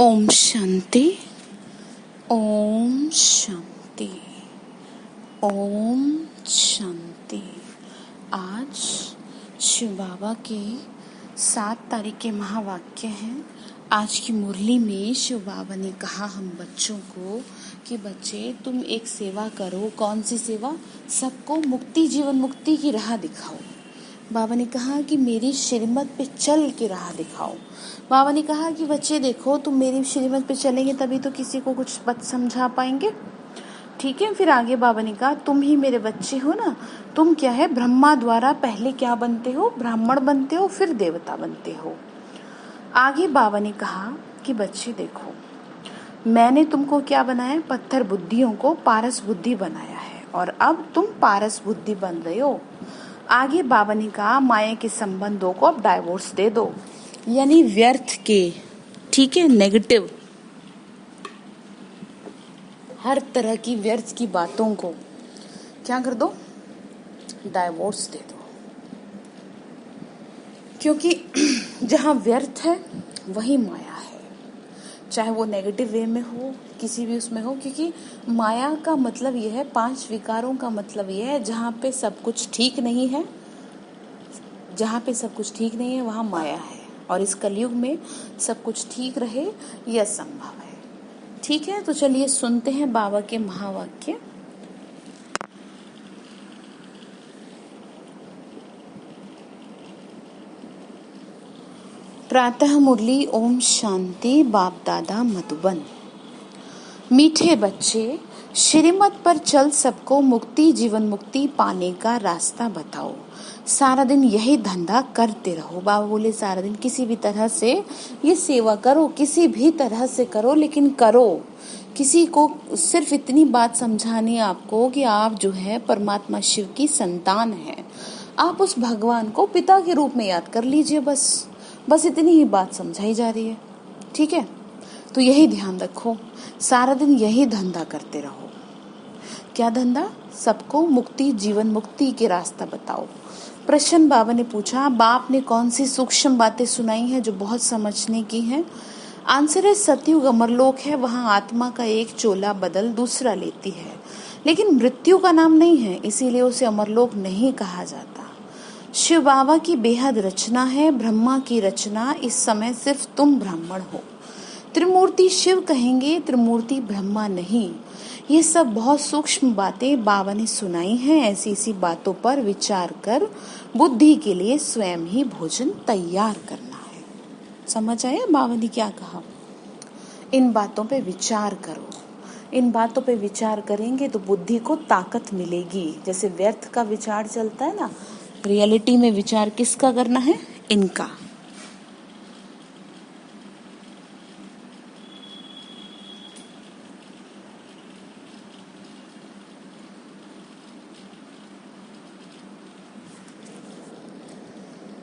ओम शांति। ओम शांति। ओम शांति। आज शिव बाबा के 7 तारीख के महावाक्य हैं। आज की मुरली में शिव बाबा ने कहा हम बच्चों को कि बच्चे तुम एक सेवा करो। कौन सी सेवा? सबको मुक्ति, जीवन मुक्ति की राह दिखाओ। बाबा ने कहा कि मेरी श्रीमत पे चल के राह दिखाओ। बाबा ने कहा कि बच्चे देखो, तुम मेरी श्रीमत पे चलेंगे तभी तो किसी को कुछ बात समझा पाएंगे। ठीक है। फिर आगे बाबा ने कहा तुम ही मेरे बच्चे हो ना, तुम क्या है, ब्रह्मा द्वारा पहले क्या बनते हो? ब्राह्मण बनते हो, फिर देवता बनते हो। आगे बाबा ने कहा कि बच्चे देखो, मैंने तुमको क्या बनाया? पत्थर बुद्धियों को पारस बुद्धि बनाया है और अब तुम पारस बुद्धि बन रहे हो। आगे बाबा ने कहा माया के संबंधों को अब डाइवोर्स दे दो, यानी व्यर्थ के, ठीक है, नेगेटिव, हर तरह की व्यर्थ की बातों को क्या कर दो? डाइवोर्स दे दो। क्योंकि जहाँ व्यर्थ है वही माया है, चाहे वो नेगेटिव वे में हो, किसी भी उसमें हो। क्योंकि माया का मतलब यह है, 5 विकारों का मतलब यह है, जहाँ पे सब कुछ ठीक नहीं है, जहाँ पे सब कुछ ठीक नहीं है वहाँ माया है। और इस कलयुग में सब कुछ ठीक रहे यह असंभव है। ठीक है, तो चलिए सुनते हैं बाबा के महावाक्य। प्रातः मुरली। ओम शांति। बाप दादा मधुबन। मीठे बच्चे, श्रीमत पर चल सबको मुक्ति, जीवन मुक्ति पाने का रास्ता बताओ। सारा दिन यही धंधा करते रहो। बाबा बोले सारा दिन किसी भी तरह से ये सेवा करो, किसी भी तरह से करो, लेकिन करो। किसी को सिर्फ इतनी बात समझानी है आपको कि आप जो है परमात्मा शिव की संतान है। आप उस भगवान को पिता के रूप में याद कर लीजिए। बस इतनी ही बात समझाई जा रही है। ठीक है, तो यही ध्यान रखो, सारा दिन यही धंधा करते रहो। क्या धंधा? सबको मुक्ति, जीवन मुक्ति के रास्ता बताओ। प्रश्न बाबा ने पूछा, बाप ने कौन सी सूक्ष्म बातें सुनाई हैं जो बहुत समझने की हैं? आंसर है सतयुग अमरलोक है, वहाँ आत्मा का एक चोला बदल दूसरा लेती है, लेकिन मृत्यु का नाम नहीं है, इसीलिए उसे अमरलोक नहीं कहा जाता। शिव बाबा की बेहद रचना है, ब्रह्मा की रचना। इस समय सिर्फ तुम ब्राह्मण हो। त्रिमूर्ति शिव कहेंगे, त्रिमूर्ति ब्रह्मा नहीं। ये सब बहुत सूक्ष्म बातें बाबा ने सुनाई हैं। ऐसी बातों पर विचार कर बुद्धि के लिए स्वयं ही भोजन तैयार करना है। समझ आया बाबा ने क्या कहा? इन बातों पे विचार करो। इन बातों पे विचार करेंगे तो बुद्धि को ताकत मिलेगी। जैसे व्यर्थ का विचार चलता है ना, रियलिटी में विचार किसका करना है? इनका।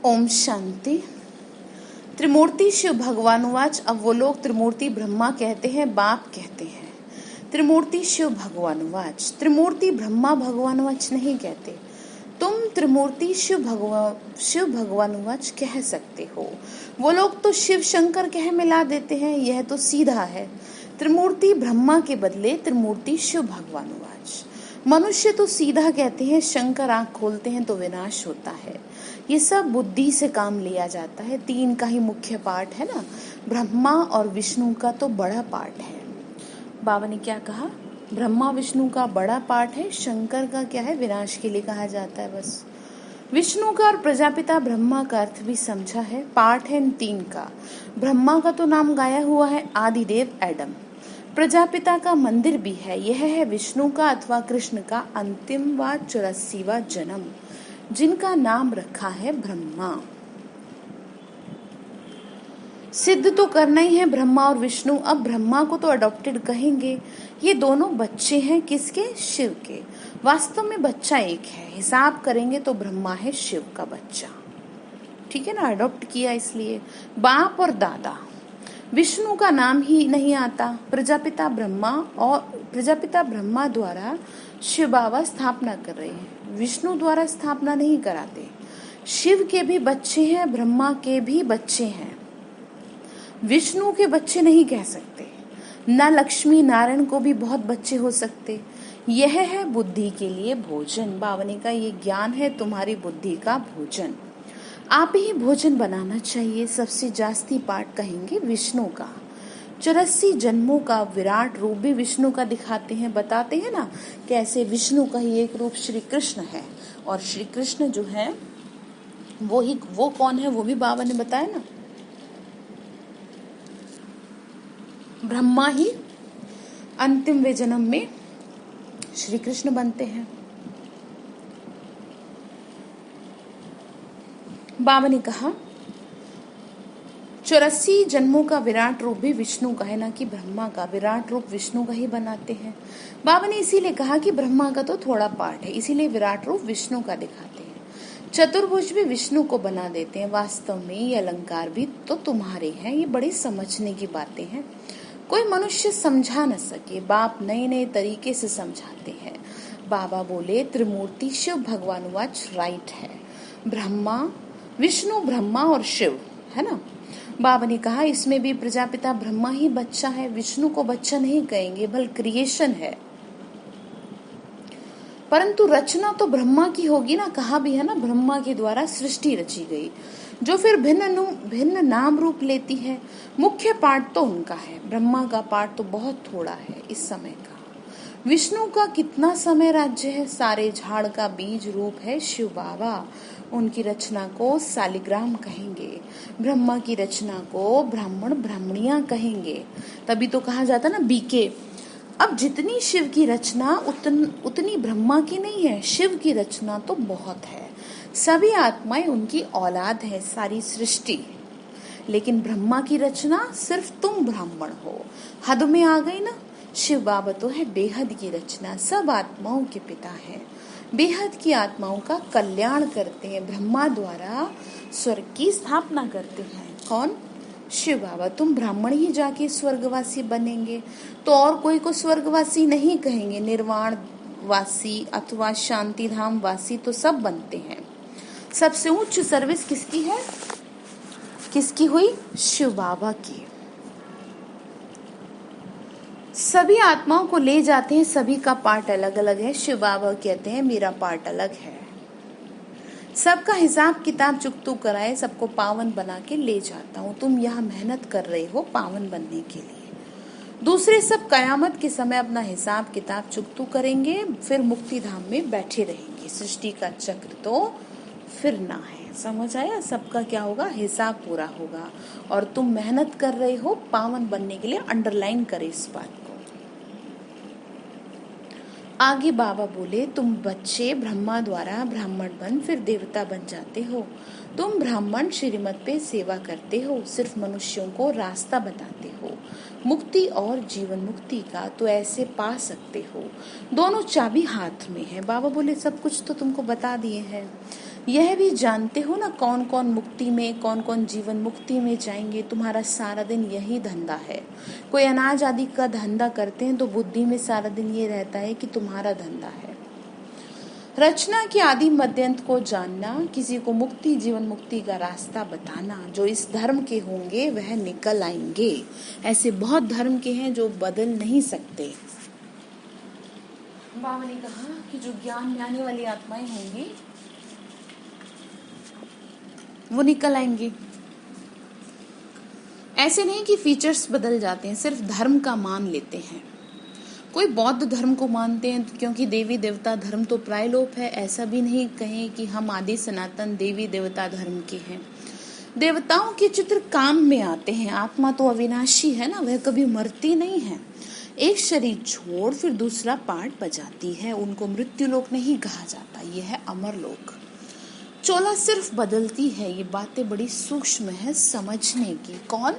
ओम शांति। त्रिमूर्ति शिव भगवानुवाच। अब वो लोग त्रिमूर्ति ब्रह्मा कहते हैं, बाप कहते हैं। त्रिमूर्ति शिव भगवानुवाच, त्रिमूर्ति ब्रह्मा भगवानुवाच नहीं कहते। तुम त्रिमूर्ति शिव भगवानुवाच कह सकते हो। वो लोग तो शिव शंकर कह मिला देते हैं, यह तो सीधा है। त्रिमूर्ति ब्रह्मा के बदले त्रिमूर्ति शिव भगवानुवाच। मनुष्य तो सीधा कहते हैं, शंकर आंख खोलते हैं तो विनाश होता है। ये सब बुद्धि से काम लिया जाता है। 3 का ही मुख्य पार्ट है ना, ब्रह्मा और विष्णु का तो बड़ा पार्ट है। बाबा ने क्या कहा? ब्रह्मा विष्णु का बड़ा पार्ट है, शंकर का क्या है? विनाश के लिए कहा जाता है बस। विष्णु का और प्रजापिता ब्रह्मा का अर्थ भी समझा है। पार्ट है इन 3 का। ब्रह्मा का तो नाम गाया हुआ है, आदिदेव एडम। प्रजापिता का मंदिर भी है, यह है विष्णु का अथवा कृष्ण का अंतिम व 84वां जन्म, जिनका नाम रखा है ब्रह्मा। सिद्ध तो करना ही है ब्रह्मा और विष्णु। अब ब्रह्मा को तो अडॉप्टेड कहेंगे। ये दोनों बच्चे हैं किसके? शिव के। वास्तव में बच्चा एक है, हिसाब करेंगे तो ब्रह्मा है शिव का बच्चा। ठीक है ना, अडॉप्ट किया इसलिए। बाप और दादा, विष्णु का नाम ही नहीं आता। प्रजापिता ब्रह्मा द्वारा शिव बाबा स्थापना कर रहे हैं, विष्णु द्वारा स्थापना नहीं कराते। शिव के भी बच्चे हैं, ब्रह्मा के भी बच्चे हैं। विष्णु के बच्चे नहीं कह सकते, न लक्ष्मी नारायण को भी बहुत बच्चे हो सकते। यह है बुद्धि के लिए भोजन। बावनी का ये ज्ञान है तुम्हारी बुद्धि का भोजन। आप ही भोजन बनाना चाहिए। सबसे जास्ती पाठ कहेंगे विष्णु का। 84 जन्मों का विराट रूप भी विष्णु का दिखाते हैं, बताते हैं ना कैसे विष्णु का ही एक रूप श्री कृष्ण है। और श्री कृष्ण जो है वो कौन है वो भी बाबा ने बताया ना, ब्रह्मा ही अंतिम वे जन्म में श्री कृष्ण बनते हैं। बाबा ने कहा 84 जन्मों का विराट रूप भी विष्णु का है, ना कि ब्रह्मा का। विराट रूप विष्णु का ही बनाते हैं। बाबा ने इसीलिए कहा कि ब्रह्मा का तो थोड़ा पार्ट है, इसीलिए विराट रूप विष्णु का दिखाते हैं। चतुर्भुज भी विष्णु को बना देते हैं। वास्तव में ये अलंकार भी तो तुम्हारे हैं। ये बड़ी समझने की बातें हैं, कोई मनुष्य समझा न सके, बाप नए नए तरीके से समझाते हैं। बाबा बोले त्रिमूर्ति शिव भगवानुवाच राइट है। ब्रह्मा विष्णु ब्रह्मा और शिव है ना। बाबा ने कहा इसमें भी प्रजापिता ब्रह्मा ही बच्चा है, विष्णु को बच्चा नहीं कहेंगे, बल्कि क्रिएशन है। परंतु रचना तो ब्रह्मा की होगी ना, कहा भी है ना ब्रह्मा के द्वारा सृष्टि रची गई, जो फिर भिन्न नाम रूप लेती है। मुख्य पाठ तो उनका है, ब्रह्मा का पाठ तो बहुत थोड़ा है इस समय का। विष्णु का कितना समय राज्य है, सारे झाड़ का बीज रूप है शिव बाबा। उनकी रचना को शालिग्राम कहेंगे, ब्रह्मा की रचना को ब्राह्मण ब्राह्मणियां कहेंगे। तभी तो कहा जाता ना बीके। अब जितनी शिव की रचना उतनी ब्रह्मा की नहीं है, शिव की रचना तो बहुत है। सभी आत्माएं उनकी औलाद है, सारी सृष्टि। लेकिन ब्रह्मा की रचना सिर्फ तुम ब्राह्मण हो, हद में आ गई ना। शिव बाबा तो है बेहद की रचना, सब आत्माओं के पिता है, बेहद की आत्माओं का कल्याण करते हैं। ब्रह्मा द्वारा स्वर्ग की स्थापना करते हैं। कौन? शिव बाबा। तुम ब्राह्मण ही जाके स्वर्गवासी बनेंगे, तो और कोई को स्वर्गवासी नहीं कहेंगे। निर्वाण वासी अथवा शांति धाम वासी तो सब बनते हैं। सबसे उच्च सर्विस किसकी है? किसकी हुई? शिव बाबा की। सभी आत्माओं को ले जाते हैं, सभी का पार्ट अलग अलग है। शिव बाबा कहते हैं मेरा पार्ट अलग है। सबका हिसाब किताब चुकतू कराए, सबको पावन बना के ले जाता हूँ। तुम यहाँ मेहनत कर रहे हो पावन बनने के लिए। दूसरे सब कयामत के समय अपना हिसाब किताब चुकतू करेंगे, फिर मुक्ति धाम में बैठे रहेंगे। सृष्टि का चक्र तो फिरना है। समझ आया? सबका क्या होगा? हिसाब पूरा होगा। और तुम मेहनत कर रहे हो पावन बनने के लिए। अंडरलाइन करे इस बात को। आगे बाबा बोले तुम बच्चे ब्रह्मा द्वारा ब्राह्मण बन फिर देवता बन जाते हो। तुम ब्राह्मण श्रीमत पे सेवा करते हो, सिर्फ मनुष्यों को रास्ता बताते हो। मुक्ति और जीवन मुक्ति का तो ऐसे पा सकते हो, दोनों चाबी हाथ में है। बाबा बोले सब कुछ तो तुमको बता दिए हैं। यह भी जानते हो ना कौन कौन मुक्ति में, कौन कौन जीवन मुक्ति में जाएंगे। तुम्हारा सारा दिन यही धंधा है। कोई अनाज आदि का धंधा करते हैं तो बुद्धि में सारा दिन ये रहता है कि तुम्हारा धंधा है। रचना के आदि मध्यंत को जानना, किसी को मुक्ति जीवन मुक्ति का रास्ता बताना। जो इस धर्म के होंगे वह निकल आएंगे। ऐसे बहुत धर्म के हैं जो बदल नहीं सकते। बाबा ने कहा कि जो ज्ञान में आने वाली आत्माएं होंगी वो निकल आएंगी। ऐसे नहीं कि फीचर्स बदल जाते हैं, सिर्फ धर्म का मान लेते हैं। कोई बौद्ध धर्म को मानते हैं क्योंकि देवी देवता धर्म तो प्रायलोप है। ऐसा भी नहीं कहें कि हम आदि सनातन देवी देवता धर्म के हैं। देवताओं के चित्र काम में आते हैं। आत्मा तो अविनाशी है ना, वह कभी मरती नहीं है। एक शरीर छोड़ फिर दूसरा पार्ट बजाती है। उनको मृत्यु लोक नहीं कहा जाता, यह है अमर लोक। चोला सिर्फ बदलती है। ये बातें बड़ी सूक्ष्म है समझने की। कौन?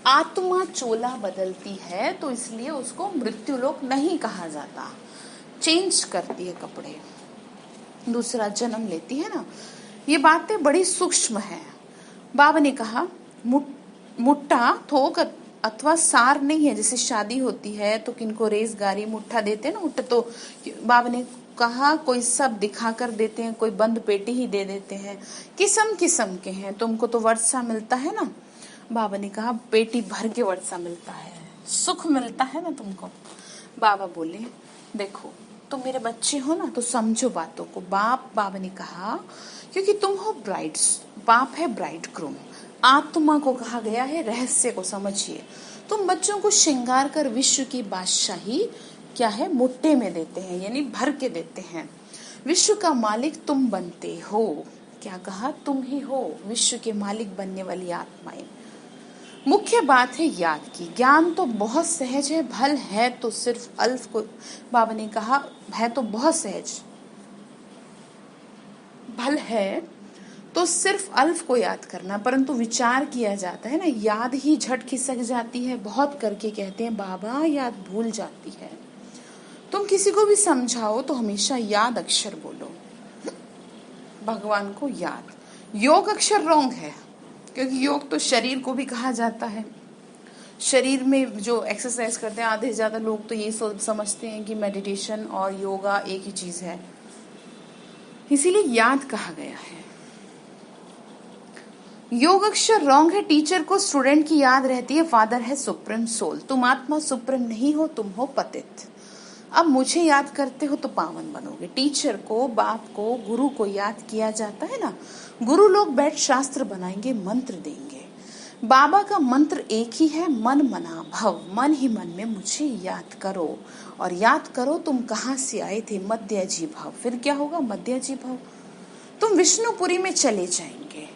आत्मा चोला बदलती है, तो इसलिए उसको मृत्यु लोक नहीं कहा जाता। चेंज करती है कपड़े, दूसरा जन्म लेती है ना। ये बातें बड़ी सूक्ष्म है। बाबा ने कहा मुट्ठा थोक अथवा सार नहीं है। जैसे शादी होती है तो किनको रेस गारी मुट्ठा देते हैं ना, मुट्ठा। तो बाबा ने कहा कोई सब दिखा कर देते हैं, कोई बंद पेटी ही दे देते हैं। किस्म किस्म के हैं। तुमको तो वर्षा मिलता है ना, बाबा ने कहा पेटी भर के वर्षा मिलता है, सुख मिलता है ना तुमको। बाबा बोले देखो तुम मेरे बच्चे हो ना, तो समझो बातों को। बाबा ने कहा क्योंकि तुम हो ब्राइड्स, बाप है ब्राइड ग्रूम, आत्मा को कहा गया है, रहस्य को समझिए। तुम बच्चों को श्रृंगार कर विश्व की बादशाही क्या है मुट्ठे में देते हैं, यानी भर के देते हैं। विश्व का मालिक तुम बनते हो। क्या कहा? तुम ही हो विश्व के मालिक बनने वाली आत्माएं। मुख्य बात है याद की। ज्ञान तो बहुत सहज है, भल है तो सिर्फ अल्फ को। बाबा ने कहा है तो बहुत सहज, भल है तो सिर्फ अल्फ को याद करना, परंतु विचार किया जाता है ना, याद ही झट खिसक जाती है। बहुत करके कहते हैं बाबा याद भूल जाती है। तुम किसी को भी समझाओ तो हमेशा याद अक्षर बोलो, भगवान को याद। योग अक्षर रॉन्ग है, क्योंकि योग तो शरीर को भी कहा जाता है। शरीर में जो एक्सरसाइज करते हैं, आधे से ज्यादा लोग तो ये समझते हैं कि मेडिटेशन और योगा एक ही चीज है, इसीलिए याद कहा गया है। योग अक्षर रॉन्ग है। टीचर को स्टूडेंट की याद रहती है, फादर है सुप्रीम सोल। तुम आत्मा सुप्रीम नहीं हो, तुम हो पतित। अब मुझे याद करते हो तो पावन बनोगे। टीचर को, बाप को, गुरु को याद किया जाता है ना। गुरु लोग बैठ शास्त्र बनाएंगे, मंत्र देंगे। बाबा का मंत्र एक ही है, मन मना भव। मन ही मन में मुझे याद करो, और याद करो तुम कहाँ से आए थे, मध्यजी भव। फिर क्या होगा? मध्यजी भव, तुम विष्णुपुरी में चले जाएंगे।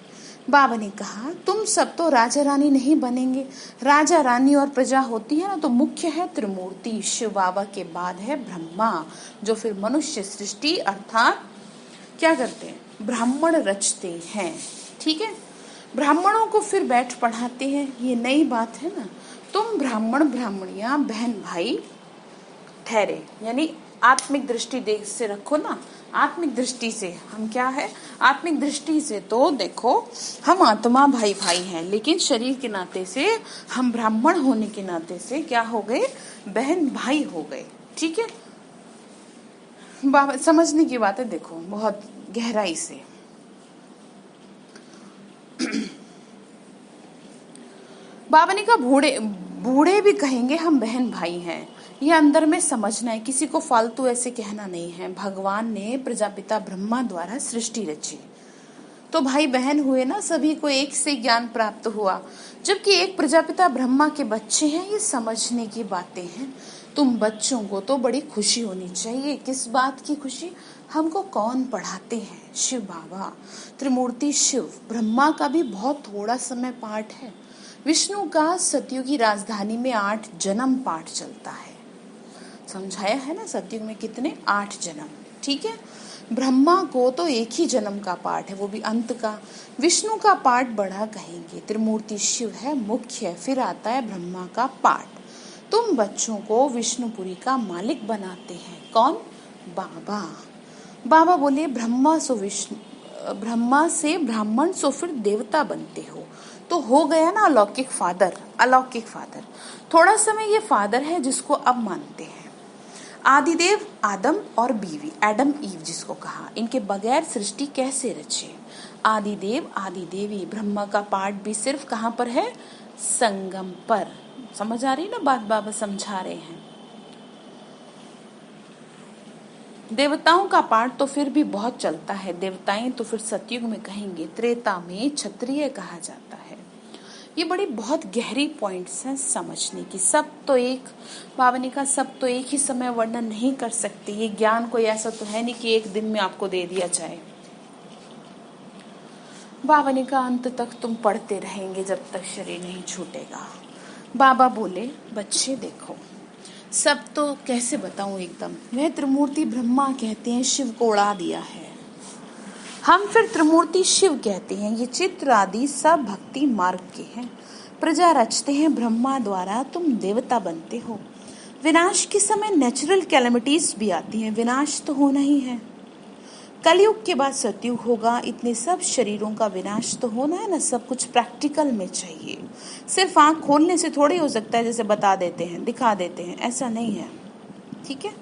बाबा ने कहा तुम सब तो राजा रानी नहीं बनेंगे। राजा रानी और प्रजा होती है ना, तो मुख्य है त्रिमूर्ति। शिव बाबा के बाद है ब्रह्मा, जो फिर मनुष्य सृष्टि अर्थात क्या करते हैं? ब्राह्मण रचते हैं। ठीक है, ब्राह्मणों को फिर बैठ पढ़ाते हैं। ये नई बात है ना। तुम ब्राह्मण ब्राह्मणियां बहन भाई ठहरे, यानी आत्मिक दृष्टि देख से रखो ना। आत्मिक दृष्टि से हम क्या है? आत्मिक दृष्टि से तो देखो हम आत्मा भाई भाई हैं, लेकिन शरीर के नाते से हम ब्राह्मण होने के नाते से क्या हो गए? बहन भाई हो गए। ठीक है, बाबा समझने की बात है, देखो बहुत गहराई से। बाबा ने कहा बूढ़े बूढ़े भी कहेंगे हम बहन भाई हैं। ये अंदर में समझना है, किसी को फालतू ऐसे कहना नहीं है। भगवान ने प्रजापिता ब्रह्मा द्वारा सृष्टि रची, तो भाई बहन हुए ना, सभी को एक से ज्ञान प्राप्त हुआ, जबकि एक प्रजापिता ब्रह्मा के बच्चे हैं। ये समझने की बातें हैं। तुम बच्चों को तो बड़ी खुशी होनी चाहिए। किस बात की खुशी? हमको कौन पढ़ाते हैं? शिव बाबा, त्रिमूर्ति शिव। ब्रह्मा का भी बहुत थोड़ा समय पाठ है। विष्णु का सतयुग की राजधानी में 8 जन्म पाठ चलता है। समझाया है ना, सतयुग में कितने? 8 जन्म। ठीक है, ब्रह्मा को तो एक ही जन्म का पाठ है, वो भी अंत का। विष्णु का पाठ बड़ा कहेंगे। त्रिमूर्ति शिव है मुख्य, फिर आता है ब्रह्मा का पाठ। तुम बच्चों को विष्णुपुरी का मालिक बनाते हैं। कौन? बाबा। बाबा बोले ब्रह्मा से ब्राह्मण सो फिर देवता बनते हो, तो हो गया ना अलौकिक फादर। अलौकिक फादर, थोड़ा समय ये फादर है जिसको अब मानते हैं। आदिदेव आदम और बीवी एडम ईव जिसको कहा, इनके बगैर सृष्टि कैसे रचे? आदिदेव आदि देवी। ब्रह्मा का पाठ भी सिर्फ कहाँ पर है? संगम पर। समझ आ रही ना बात? बाबा समझा रहे हैं। देवताओं का पाठ तो फिर भी बहुत चलता है। देवताएं तो फिर सतयुग में कहेंगे, त्रेता में क्षत्रिय कहा जाता है। ये बड़ी बहुत गहरी पॉइंट्स हैं समझने की। सब तो एक, बाबा ने कहा सब तो एक ही समय वर्णन नहीं कर सकते। ये ज्ञान कोई ऐसा तो है नहीं कि एक दिन में आपको दे दिया जाए। बाबा ने कहा अंत तक तुम पढ़ते रहेंगे जब तक शरीर नहीं छूटेगा। बाबा बोले बच्चे देखो, सब तो कैसे बताऊं एकदम। वह त्रिमूर्ति ब्रह्मा कहते हैं, शिव को उड़ा दिया है। हम फिर त्रिमूर्ति शिव कहते हैं। ये चित्र आदि सब भक्ति मार्ग के हैं। प्रजा रचते हैं ब्रह्मा द्वारा, तुम देवता बनते हो। विनाश के समय नेचुरल कैलेमिटीज भी आती हैं, विनाश तो होना ही है। कलयुग के बाद सतयुग होगा। इतने सब शरीरों का विनाश तो होना है ना। सब कुछ प्रैक्टिकल में चाहिए। सिर्फ आंख खोलने से थोड़ी हो सकता है, जैसे बता देते हैं, दिखा देते हैं, ऐसा नहीं है। ठीक है,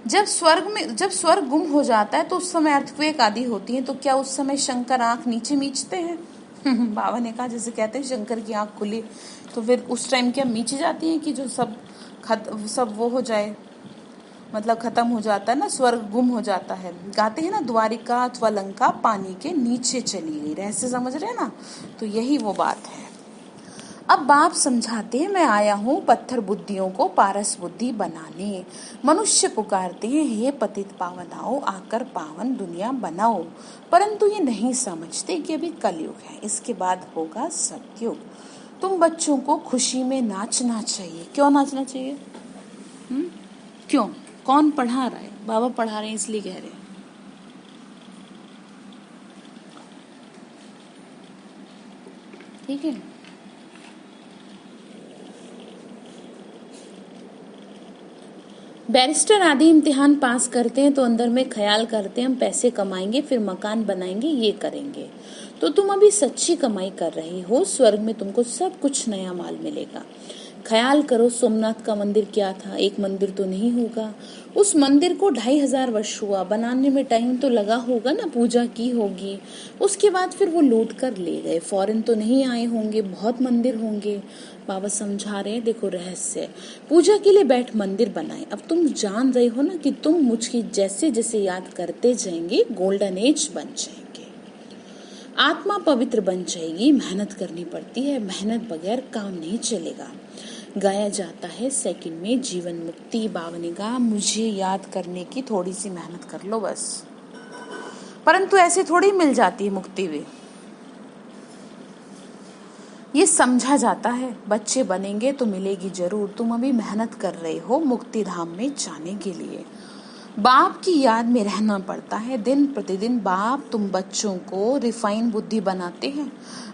जब स्वर्ग गुम हो जाता है तो उस समय अर्थक्वेक आदि होती है, तो क्या उस समय शंकर आंख नीचे मीचते हैं? बाबा ने कहा, जैसे कहते हैं शंकर की आंख खुली, तो फिर उस टाइम क्या मीची जाती है कि जो सब वो हो जाए, मतलब खत्म हो जाता है ना, स्वर्ग गुम हो जाता है। गाते हैं ना, द्वारिका अथवा लंका पानी के नीचे चली गई। रहस्य समझ रहे हैं ना? तो यही वो बात है। अब बाप समझाते हैं, मैं आया हूँ पत्थर बुद्धियों को पारस बुद्धि बनाने। मनुष्य पुकारते हैं, हे पतित पावन आओ, आकर पावन दुनिया बनाओ। परंतु ये नहीं समझते कि अभी कलयुग है, इसके बाद होगा सतयुग। तुम बच्चों को खुशी में नाचना चाहिए। क्यों नाचना चाहिए? क्यों? कौन पढ़ा रहा है? बाबा पढ़ा रहे हैं इसलिए कह रहे हैं। ठीक है। बैरिस्टर आदि इम्तिहान पास करते हैं तो अंदर में ख्याल करते हैं हम पैसे कमाएंगे, फिर मकान बनाएंगे, ये करेंगे। तो तुम अभी सच्ची कमाई कर रहे हो, स्वर्ग में तुमको सब कुछ नया माल मिलेगा। ख्याल करो, सोमनाथ का मंदिर क्या था? एक मंदिर तो नहीं होगा। उस मंदिर को 2500 वर्ष हुआ बनाने में, टाइम तो लगा होगा ना, पूजा की होगी। उसके बाद फिर वो लूट कर ले गए। फॉरेन तो नहीं आए होंगे, बहुत मंदिर होंगे। बाबा समझा रहे हैं, देखो रहस्य, पूजा के लिए बैठ मंदिर बनाए। अब तुम जान रहे हो ना कि तुम मुझकी जैसे जैसे याद करते जाएंगे गोल्डन एज बन जाएंगे, आत्मा पवित्र बन जाएगी। मेहनत करनी पड़ती है, मेहनत बगैर काम नहीं चलेगा। गाया जाता है सेकंड में जीवन मुक्ति। बाबा ने कहा, मुझे याद करने की थोड़ी सी मेहनत कर लो बस। परंतु ऐसे थोड़ी मिल जाती है मुक्ति भी, ये समझा जाता है। बच्चे बनेंगे तो मिलेगी जरूर। तुम अभी मेहनत कर रहे हो मुक्ति धाम में जाने के लिए। बाप की याद में रहना पड़ता है दिन प्रतिदिन। बाप तुम बच्चों को रिफाइन बुद्धि बनाते हैं।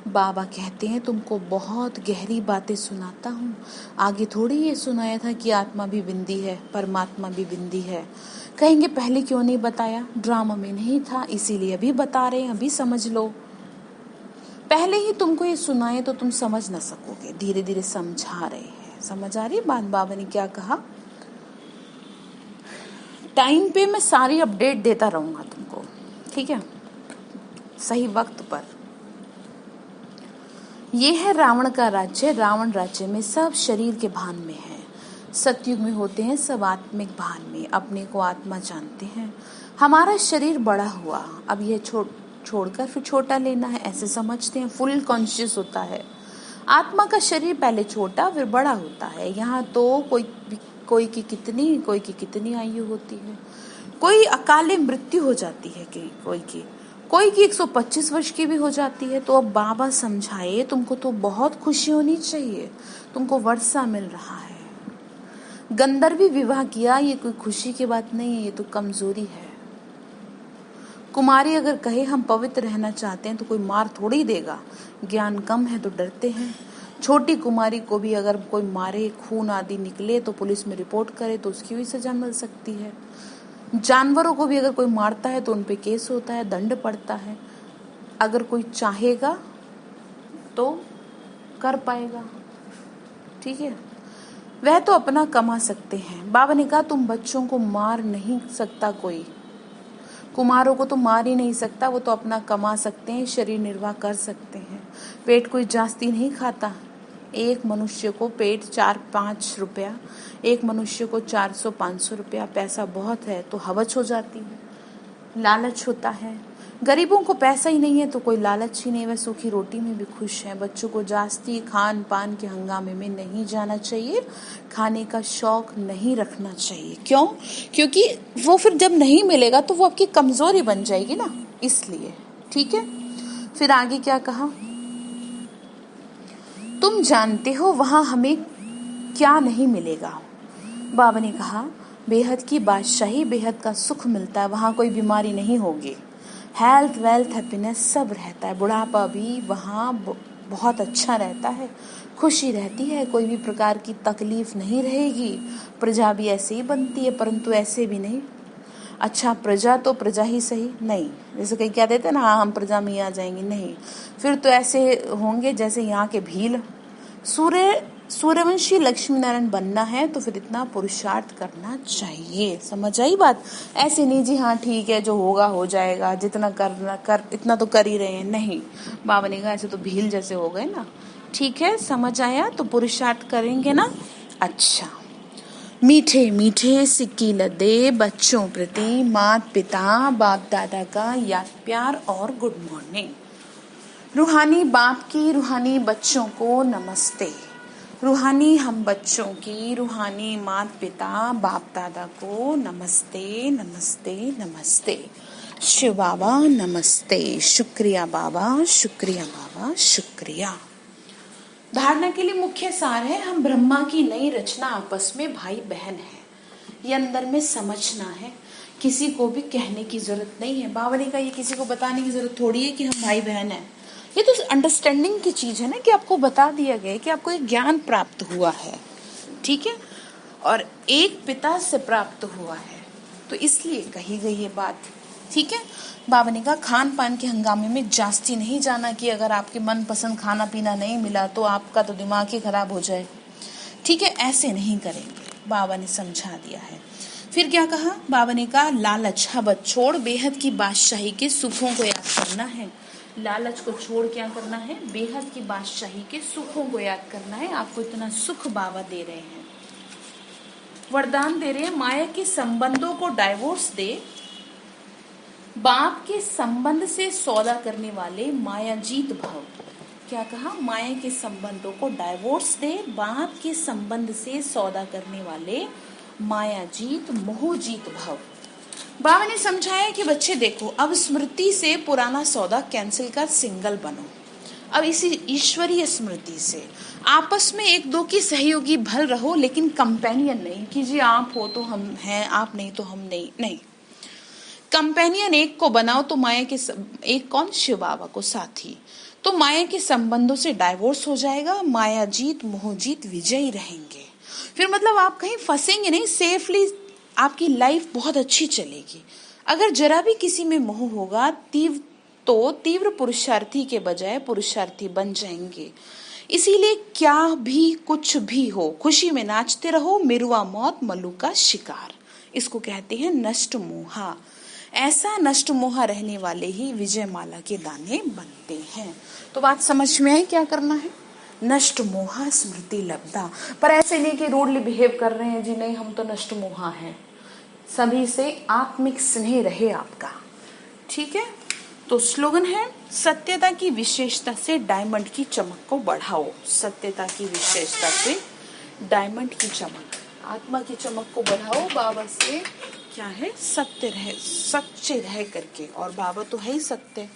बाबा कहते हैं, तुमको बहुत गहरी बातें सुनाता हूँ। आगे थोड़ी ये सुनाया था कि आत्मा भी बिंदी है, परमात्मा भी बिंदी है। कहेंगे पहले क्यों नहीं बताया? ड्रामा में नहीं था, इसीलिए अभी बता रहे हैं, अभी समझ लो। पहले ही तुमको ये सुनाए तो तुम समझ ना सकोगे, धीरे धीरे समझा रहे हैं। समझ आ रही बात? बाबा ने क्या कहा? टाइम पे मैं सारी अपडेट देता रहूंगा तुमको, ठीक है, सही वक्त पर। ये है रावण का राज्य। रावण राज्य में सब शरीर के भान में है। सतयुग में होते हैं सब आत्मिक भान में, अपने को आत्मा जानते हैं। हमारा शरीर बड़ा हुआ, अब यह छोड़कर फिर छोटा लेना है, ऐसे समझते हैं। फुल कॉन्शियस होता है। आत्मा का शरीर पहले छोटा फिर बड़ा होता है। यहाँ तो कोई की कितनी आयु होती है। कोई अकाले मृत्यु हो जाती है, कि कोई की 125 वर्ष की भी हो जाती है। तो अब बाबा समझाए, तुमको तो बहुत खुशी होनी चाहिए, तुमको वर्षा मिल रहा है। गंधर्वी विवाह किया, ये कोई खुशी की बात नहीं है, ये तो कमजोरी है। कुमारी अगर कहे हम पवित्र रहना चाहते हैं तो कोई मार थोड़ी देगा। ज्ञान कम है तो डरते हैं। छोटी कुमारी को भी अगर कोई मारे, खून आदि निकले तो पुलिस में रिपोर्ट करे तो उसकी भी सजा मिल सकती है। जानवरों को भी अगर कोई मारता है तो उन पे केस होता है, दंड पड़ता है। अगर कोई चाहेगा तो कर पाएगा, ठीक है। वह तो अपना कमा सकते हैं। बाबा ने कहा, तुम बच्चों को मार नहीं सकता कोई, कुमारों को तो मार ही नहीं सकता, वो तो अपना कमा सकते हैं, शरीर निर्वाह कर सकते हैं। पेट कोई जास्ती नहीं खाता। एक मनुष्य को पेट 4-5 रुपया, एक मनुष्य को 400-500 रुपया, पैसा बहुत है तो हवस हो जाती है, लालच होता है। गरीबों को पैसा ही नहीं है तो कोई लालच ही नहीं, वह सूखी रोटी में भी खुश है। बच्चों को जास्ती खान पान के हंगामे में नहीं जाना चाहिए, खाने का शौक नहीं रखना चाहिए। क्यों? क्योंकि वो फिर जब नहीं मिलेगा तो वो आपकी कमजोरी बन जाएगी ना, इसलिए, ठीक है। फिर आगे क्या कहा? तुम जानते हो वहां हमें क्या नहीं मिलेगा। बाबा ने कहा, बेहद की बादशाही, बेहद का सुख मिलता है, वहां कोई बीमारी नहीं होगी। हेल्थ वेल्थ हैप्पीनेस सब रहता है। बुढ़ापा भी वहाँ बहुत अच्छा रहता है, खुशी रहती है, कोई भी प्रकार की तकलीफ नहीं रहेगी। प्रजा भी ऐसे ही बनती है, परंतु ऐसे भी नहीं। अच्छा, प्रजा तो प्रजा ही सही नहीं, जैसे कहीं क्या देते हैं ना, हाँ हम प्रजा में आ जाएंगे, नहीं। फिर तो ऐसे होंगे जैसे यहाँ के भील। सूर्य सूर्यवंशी लक्ष्मी नारायण बनना है तो फिर इतना पुरुषार्थ करना चाहिए। समझ आई बात? ऐसे नहीं जी हाँ ठीक है जो होगा हो जाएगा, जितना करना कर, इतना तो कर ही रहे हैं, नहीं। बाबा ने कहा ऐसे तो भील जैसे हो गए ना। ठीक है, समझ आया? तो पुरुषार्थ करेंगे ना। अच्छा, मीठे मीठे सिक्की लदे बच्चों प्रति माता पिता बाप दादा का याद प्यार और गुड मॉर्निंग। रूहानी बाप की रूहानी बच्चों को नमस्ते। रूहानी हम बच्चों की रूहानी माता पिता बाप दादा को नमस्ते नमस्ते नमस्ते। शिव बाबा नमस्ते। शुक्रिया बाबा, शुक्रिया बाबा, शुक्रिया। धारणा के लिए मुख्य सार है, हम ब्रह्मा की नई रचना आपस में भाई बहन है। ये अंदर में समझना है, किसी को भी कहने की जरूरत नहीं है। बाबा ने कहा ये किसी को बताने की जरूरत थोड़ी है कि हम भाई बहन हैं। ये तो अंडरस्टैंडिंग की चीज है ना, कि आपको बता दिया गया कि आपको एक ज्ञान प्राप्त हुआ है, ठीक है, और एक पिता से प्राप्त हुआ है, तो इसलिए कही गई ये बात, ठीक है। बाबा ने कहा खान पान के हंगामे में जास्ती नहीं जाना, कि अगर आपके मनपसंद खाना पीना नहीं मिला तो आपका तो दिमाग ही खराब हो जाए, ठीक है, ऐसे नहीं करेंगे। बाबा ने समझा दिया है। फिर क्या कहा बाबा ने कहा, लालच हबत छोड़ बेहद की बादशाही के सुखों को याद करना है। लालच को छोड़ क्या करना है? बेहद की बादशाही के सुखों को याद करना है। आपको इतना सुख बाबा दे रहे हैं, वरदान दे रहे हैं, माया के संबंधों को डाइवोर्स दे। बाप के संबंध से सौदा करने वाले मायाजीत भव। क्या कहा? माया के संबंधों को डाइवोर्स दे, बाप के संबंध से सौदा करने वाले मायाजीत मोहजीत भव। बाबा ने समझाया कि बच्चे देखो, अब स्मृति से पुराना सौदा कैंसिल कर सिंगल बनो। अब इसी ईश्वरीय स्मृति से आपस में एक दो की सहयोगी भल रहो, लेकिन कंपेनियन नहीं कि जी आप हो तो हम हैं, आप नहीं तो हम नहीं। कंपेनियन एक को बनाओ तो माया के एक कौन? शिव बाबा को साथी। तो माया के संबंधों से डाइवोर्स हो जाएगा, माया जीत मोहजीत विजयी रहेंगे। फिर मतलब आप कहीं फंसेंगे नहीं, सेफली आपकी लाइफ बहुत अच्छी चलेगी। अगर जरा भी किसी में मोह होगा तो तीव्र पुरुषार्थी के बजाय पुरुषार्थी बन जाएंगे। इसीलिए क्या भी कुछ भी हो, खुशी में नाचते रहो, मिरुआ मौत मल्लू का शिकार। इसको कहते हैं नष्ट मोहा। ऐसा नष्ट मोहा रहने वाले ही विजय माला के दाने बनते हैं। तो बात समझ में आई क्या करना है? नष्ट मोहा स्मृति लब्धा। पर ऐसे नहीं कि रूडली बिहेव कर रहे हैं जी, नहीं हम तो नष्ट मोहा हैं। सभी से आत्मिक स्नेह रहे आपका, ठीक है। तो स्लोगन है, सत्यता की विशेषता से डायमंड की चमक को बढ़ाओ। सत्यता की विशेषता से डायमंड की चमक, आत्मा की चमक को बढ़ाओ। बाबा से क्या है? सत्य रहे, सच्चे रह करके, और बाबा तो है ही सत्य,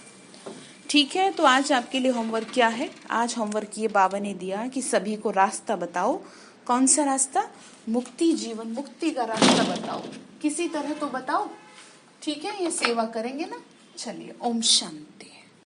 ठीक है। तो आज आपके लिए होमवर्क क्या है? आज होमवर्क ये बाबा ने दिया कि सभी को रास्ता बताओ। कौन सा रास्ता? मुक्ति, जीवन मुक्ति का रास्ता बताओ, किसी तरह तो बताओ, ठीक है। ये सेवा करेंगे ना। चलिए, ओम शांति।